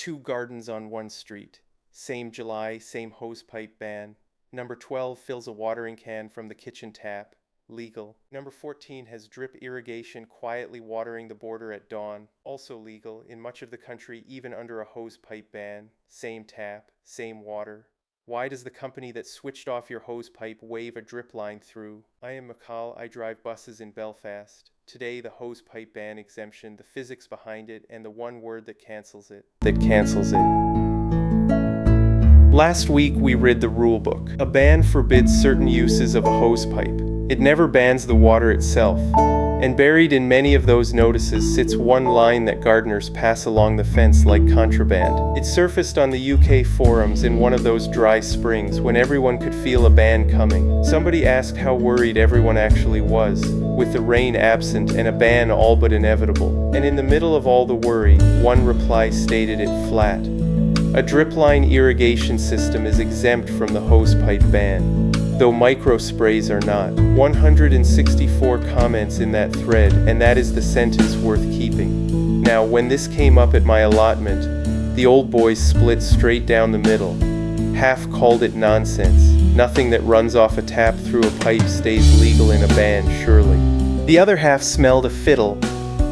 Two gardens on one street. Same July, same hosepipe ban. Number 12 fills a watering can from the kitchen tap. Legal. Number 14 has drip irrigation quietly watering the border at dawn. Also legal in much of the country, even under a hosepipe ban. Same tap, same water. Why does the company that switched off your hosepipe wave a drip line through? I am McCall. I drive buses in Belfast. Today, the hosepipe ban exemption, the physics behind it, and the one word that cancels it. Last week, we read the rule book. A ban forbids certain uses of a hosepipe. It never bans the water itself. And buried in many of those notices sits one line that gardeners pass along the fence like contraband. It surfaced on the UK forums in one of those dry springs when everyone could feel a ban coming. Somebody asked how worried everyone actually was, with the rain absent and a ban all but inevitable. And in the middle of all the worry, one reply stated it flat. A dripline irrigation system is exempt from the hosepipe ban, though micro sprays are not. 164 comments in that thread, and that is the sentence worth keeping. Now, when this came up at my allotment, the old boys split straight down the middle. Half called it nonsense. Nothing that runs off a tap through a pipe stays legal in a ban, surely. The other half smelled a fiddle,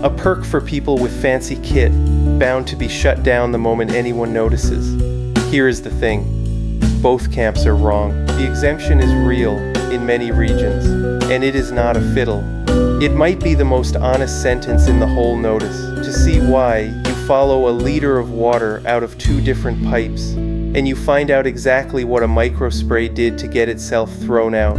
a perk for people with fancy kit, bound to be shut down the moment anyone notices. Here is the thing. Both camps are wrong. The exemption is real in many regions, and it is not a fiddle. It might be the most honest sentence in the whole notice. To see why, you follow a liter of water out of two different pipes, and you find out exactly what a microspray did to get itself thrown out.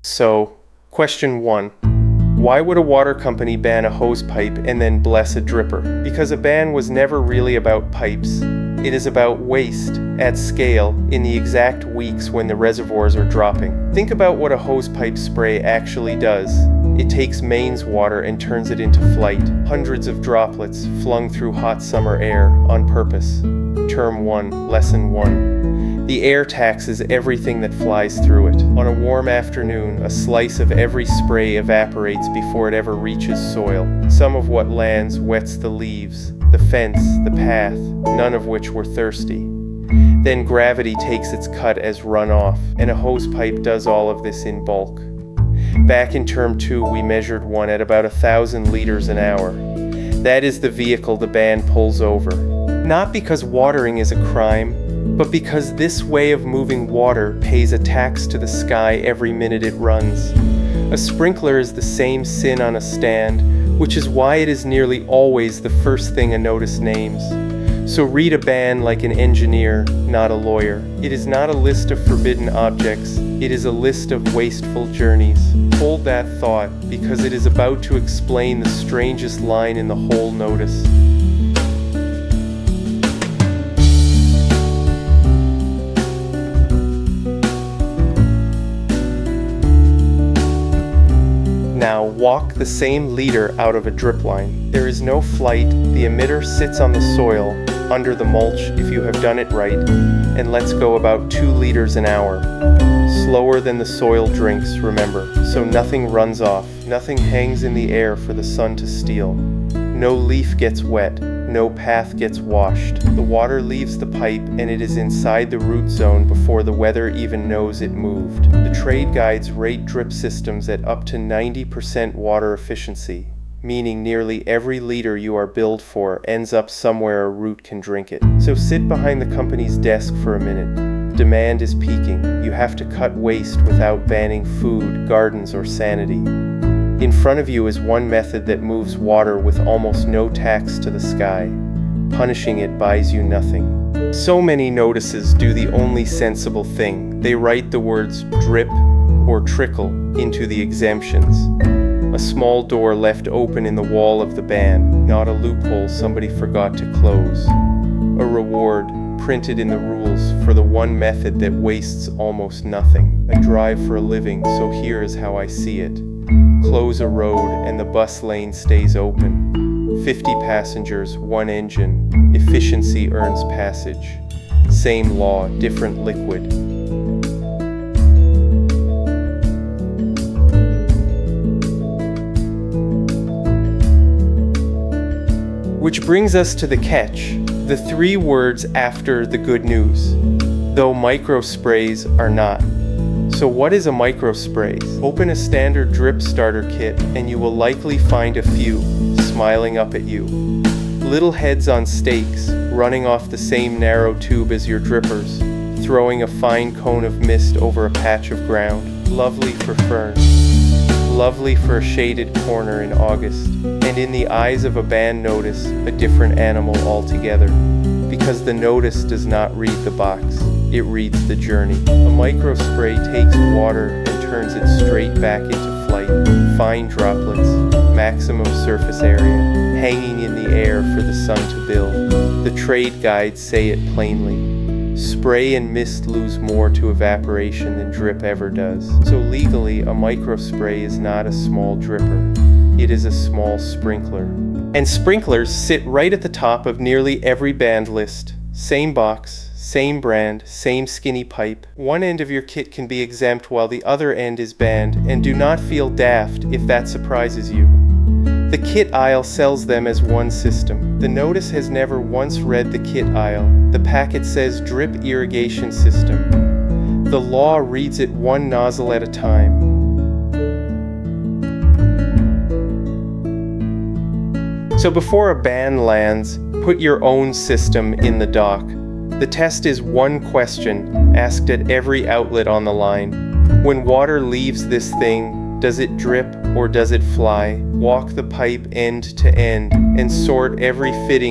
So, question 1. Why would a water company ban a hosepipe and then bless a dripper? Because a ban was never really about pipes. It is about waste, at scale, in the exact weeks when the reservoirs are dropping. Think about what a hosepipe spray actually does. It takes mains water and turns it into flight. Hundreds of droplets flung through hot summer air on purpose. Term 1, Lesson 1. The air taxes everything that flies through it. On a warm afternoon, a slice of every spray evaporates before it ever reaches soil. Some of what lands wets the leaves, the fence, the path, none of which were thirsty. Then gravity takes its cut as runoff, and a hosepipe does all of this in bulk. Back in term 2, we measured one at about 1,000 liters an hour. That is the vehicle the ban pulls over. Not because watering is a crime, but because this way of moving water pays a tax to the sky every minute it runs. A sprinkler is the same sin on a stand, which is why it is nearly always the first thing a notice names. So read a ban like an engineer, not a lawyer. It is not a list of forbidden objects, it is a list of wasteful journeys. Hold that thought, because it is about to explain the strangest line in the whole notice. Now walk the same liter out of a drip line. There is no flight, the emitter sits on the soil, under the mulch if you have done it right, and lets go about 2 liters an hour. Slower than the soil drinks, remember, so nothing runs off, nothing hangs in the air for the sun to steal. No leaf gets wet, no path gets washed. The water leaves the pipe and it is inside the root zone before the weather even knows it moved. The trade guides rate drip systems at up to 90% water efficiency, meaning nearly every liter you are billed for ends up somewhere a root can drink it. So sit behind the company's desk for a minute. Demand is peaking. You have to cut waste without banning food, gardens, or sanity. In front of you is one method that moves water with almost no tax to the sky. Punishing it buys you nothing. So many notices do the only sensible thing. They write the words drip or trickle into the exemptions. A small door left open in the wall of the ban, not a loophole somebody forgot to close. A reward printed in the rules for the one method that wastes almost nothing. I drive for a living, so here is how I see it. Close a road and the bus lane stays open. 50 passengers, 1 engine. Efficiency earns passage. Same law, different liquid. Which brings us to the catch, the 3 words after the good news, though microsprays are not. So what is a microspray? Open a standard drip starter kit and you will likely find a few smiling up at you. Little heads on stakes, running off the same narrow tube as your drippers, throwing a fine cone of mist over a patch of ground. Lovely for ferns. Lovely for a shaded corner in August. And in the eyes of a band notice, a different animal altogether. Because the notice does not read the box, it reads the journey. A microspray takes water and turns it straight back into flight. Fine droplets, maximum surface area, hanging in the air for the sun to build. The trade guides say it plainly. Spray and mist lose more to evaporation than drip ever does. So legally, a microspray is not a small dripper. It is a small sprinkler. And sprinklers sit right at the top of nearly every band list. Same box, same brand, same skinny pipe. One end of your kit can be exempt while the other end is banned, and do not feel daft if that surprises you. The kit aisle sells them as one system. The notice has never once read the kit aisle. The packet says drip irrigation system. The law reads it one nozzle at a time. So before a ban lands, put your own system in the dock. The test is one question, asked at every outlet on the line. When water leaves this thing, does it drip or does it fly? Walk the pipe end to end and sort every fitting